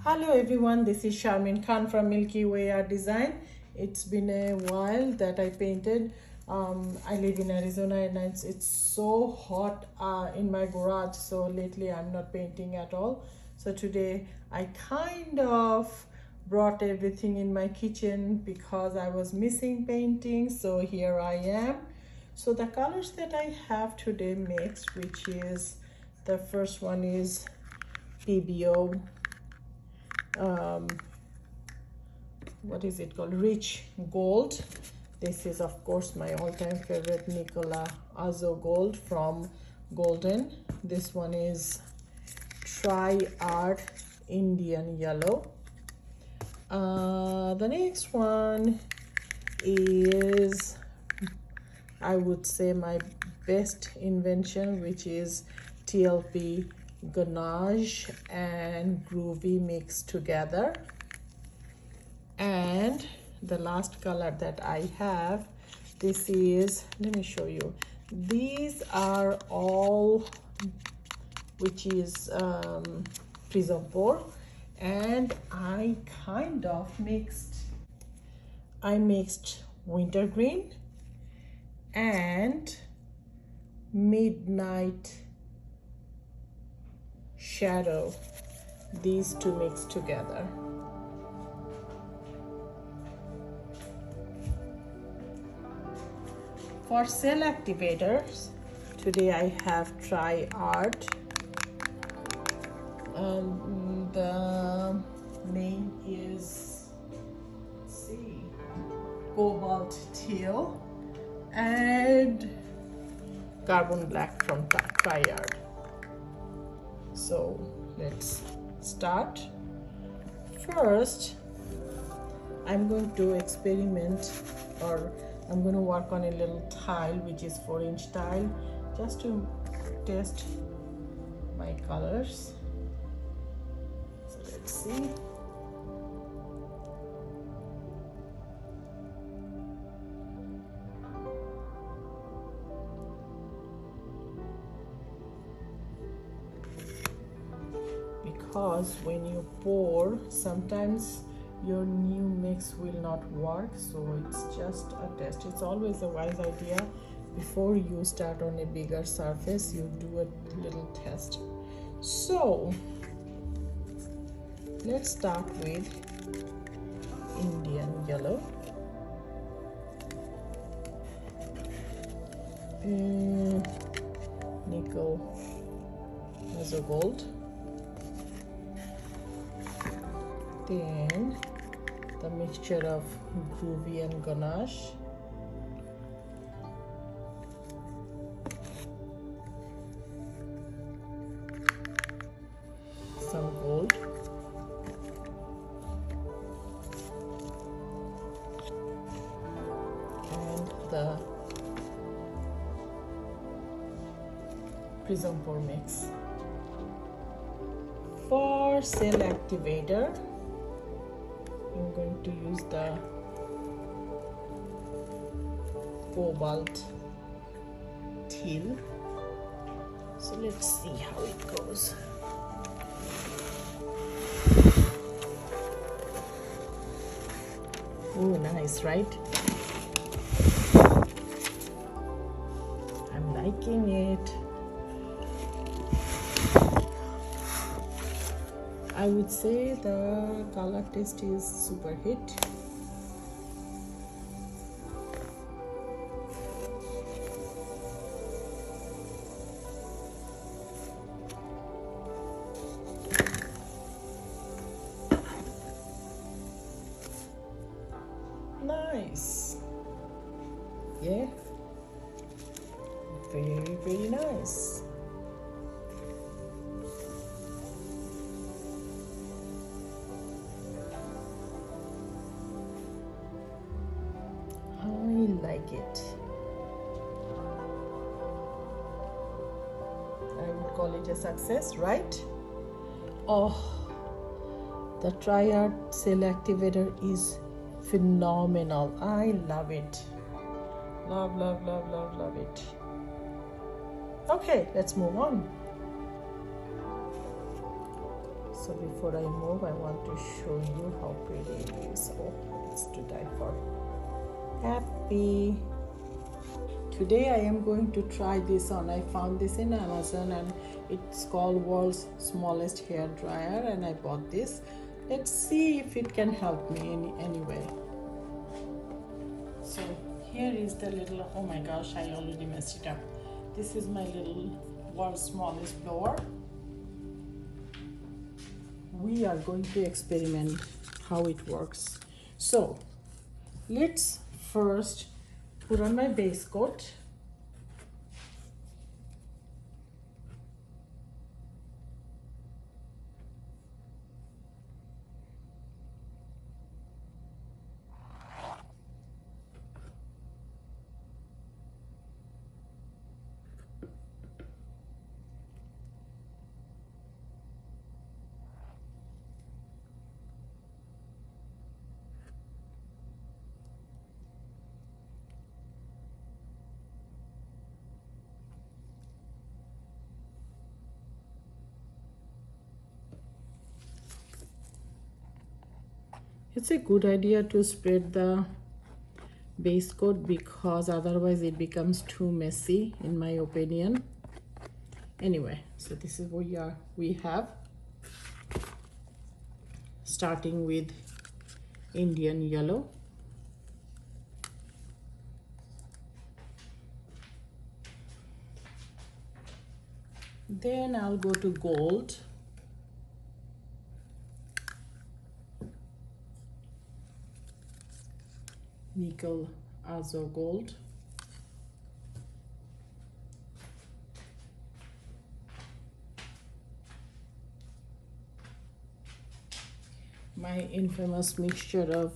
Hello everyone, this is Sharmin Khan from Milky Way Art Design. It's been a while that I painted. I live in Arizona and it's so hot in my garage, so lately I'm not painting at all. So today I kind of brought everything in my kitchen because I was missing painting, so here I am. So the colors that I have today mixed, which is the first one is PBO, what is it called, rich gold. This is of course my all-time favorite Nicola Azo gold from Golden. This one is Tri Art Indian yellow. The next one is, I would say, my best invention, which is TLP Ganache and Groovy mixed together. And the last color that I have, this is, let me show you, these are all, which is Prism Pour, and I kind of mixed wintergreen and midnight shadow, these two mixed together. For cell activators, today I have Tri Art. The name is, let's see, Cobalt Teal and Carbon Black from Tri Art. So let's start. First, I'm going to experiment, or I'm going to work on a little tile, which is 4-inch tile, just to test my colors. So let's see. Because when you pour, sometimes your new mix will not work, so it's just a test. It's always a wise idea, before you start on a bigger surface, you do a little test. So let's start with Indian yellow. Nickel Azo gold. Then the mixture of Groovy and Ganache. Some gold. And the Prism Pour mix. For cell activator, I'm going to use the Cobalt Teal. So let's see how it goes. Oh, nice, right? I'm liking it. I would say the color test is super hit. Nice. Yeah. Very, very nice. Like it. I would call it a success, right? Oh, the Tri Art Cell Activator is phenomenal. I love it. Love, love, love, love, love it. Okay, let's move on. So before I move, I want to show you how pretty it is. Oh, it's to die for. Happy. Today I am going to try this on. I found this in Amazon and it's called World's Smallest Hair Dryer, and I bought this. Let's see if it can help me in any way. So here is the little, oh my gosh, I already messed it up. This is my little World's Smallest blower. We are going to experiment how it works. So let's first put on my base coat. It's a good idea to spread the base coat because otherwise it becomes too messy, in my opinion. Anyway, so this is what we have, starting with Indian yellow. Then I'll go to gold. Nickel Azo Gold. My infamous mixture of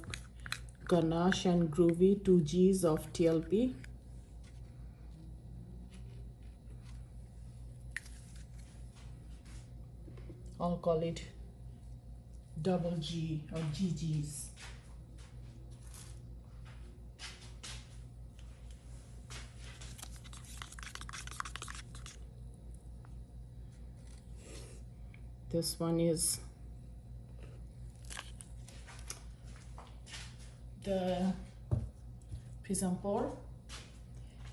ganache and groovy, 2 Gs of TLP. I'll call it double G or GGs. This one is the Prism Pour.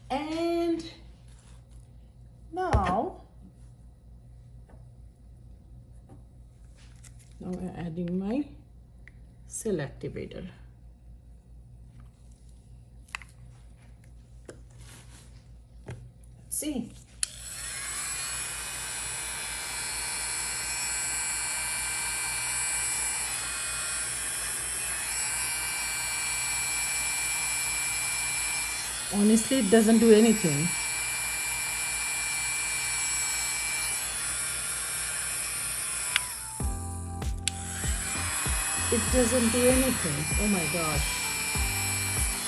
And now we're adding my cell activator. Let's see. Honestly, it doesn't do anything. It doesn't do anything. Oh my gosh.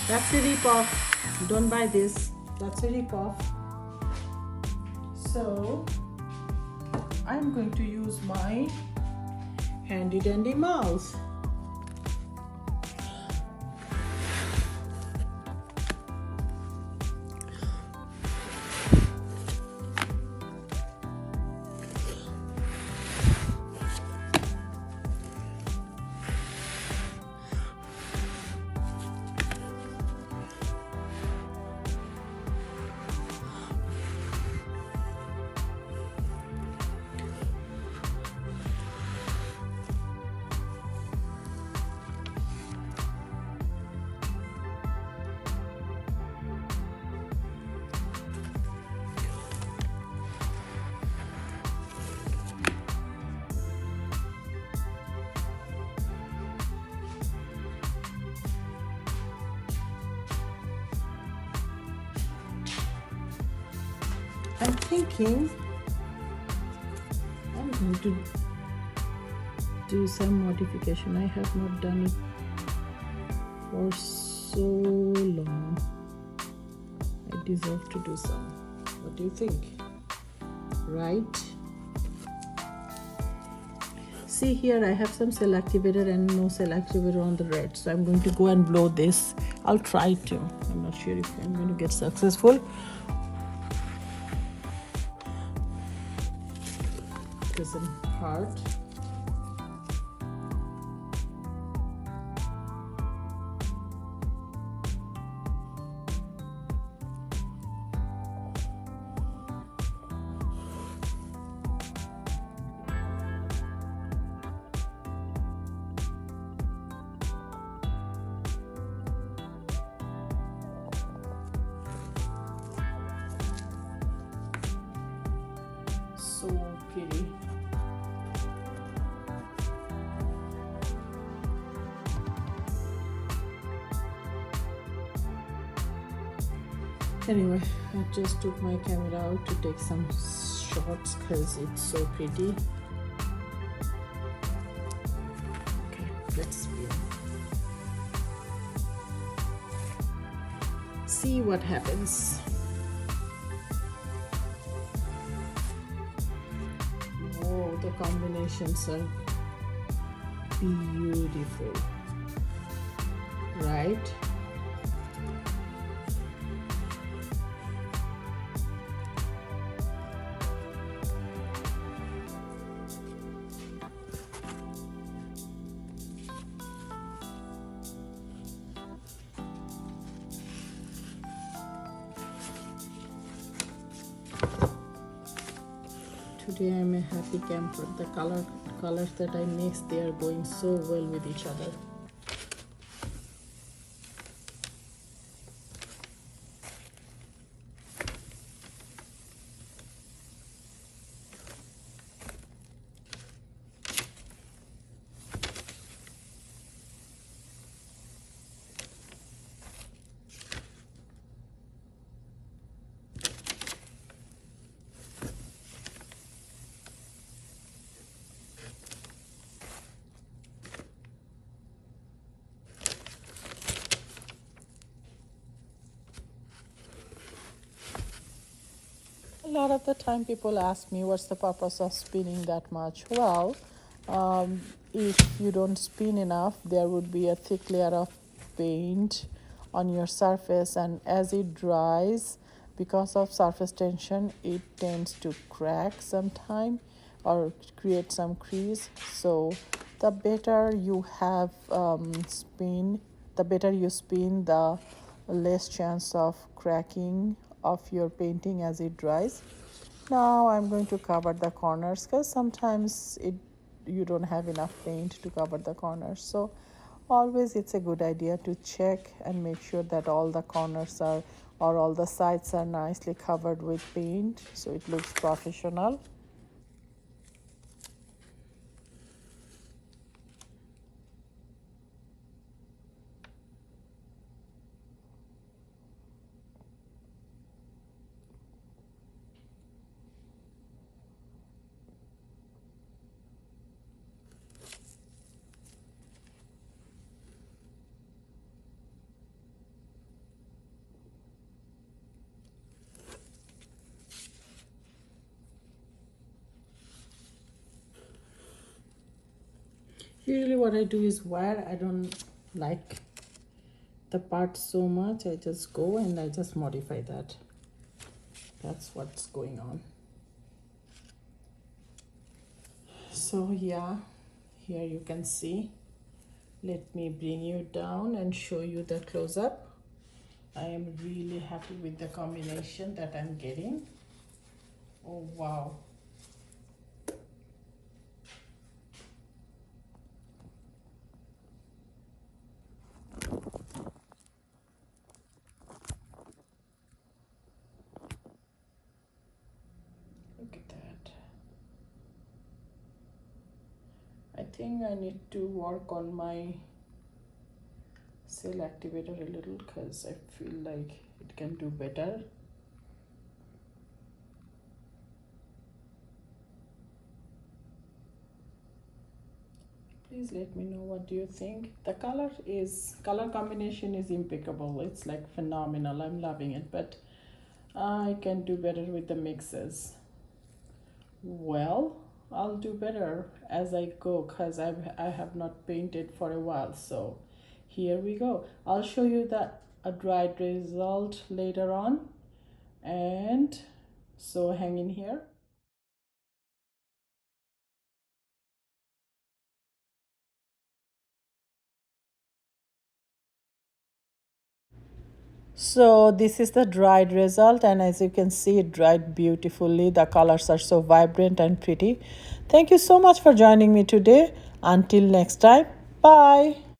That's a rip-off. Don't buy this. That's a rip-off. So I'm going to use my handy dandy mouse. I'm thinking I'm going to do some modification. I have not done it for so long. I deserve to do some. What do you think? Right? See here, I have some cell activator and no cell activator on the red. So I'm going to go and blow this. I'll try to. I'm not sure if I'm going to get successful. doesn't hurt. So pretty. Anyway, I just took my camera out to take some shots because it's so pretty. Okay, let's spin. See what happens. Oh, the combinations are beautiful, right? Today I'm a happy camper. The colors that I mixed, they are going so well with each other. A lot of the time people ask me what's the purpose of spinning that much. Well, if you don't spin enough, there would be a thick layer of paint on your surface, and as it dries, because of surface tension, it tends to crack sometime or create some crease. So the better you have the better you spin, the less chance of cracking of your painting as it dries. Now I'm going to cover the corners because sometimes you don't have enough paint to cover the corners. So always it's a good idea to check and make sure that all the corners are or all the sides are nicely covered with paint so it looks professional. Usually what I do is where I don't like the part so much, I just go and I just modify that. That's what's going on. So yeah, here you can see. Let me bring you down and show you the close-up. I am really happy with the combination that I'm getting. Oh wow. Look at that. I think I need to work on my cell activator a little because I feel like it can do better. Please let me know what do you think. The color combination is impeccable. It's like phenomenal. I'm loving it, but I can do better with the mixes. Well, I'll do better as I go because I have not painted for a while. So here we go. I'll show you a dried result later on, and so hang in here. So this is the dried result, and as you can see, it dried beautifully. The colors are so vibrant and pretty. Thank you so much for joining me today. Until next time, bye.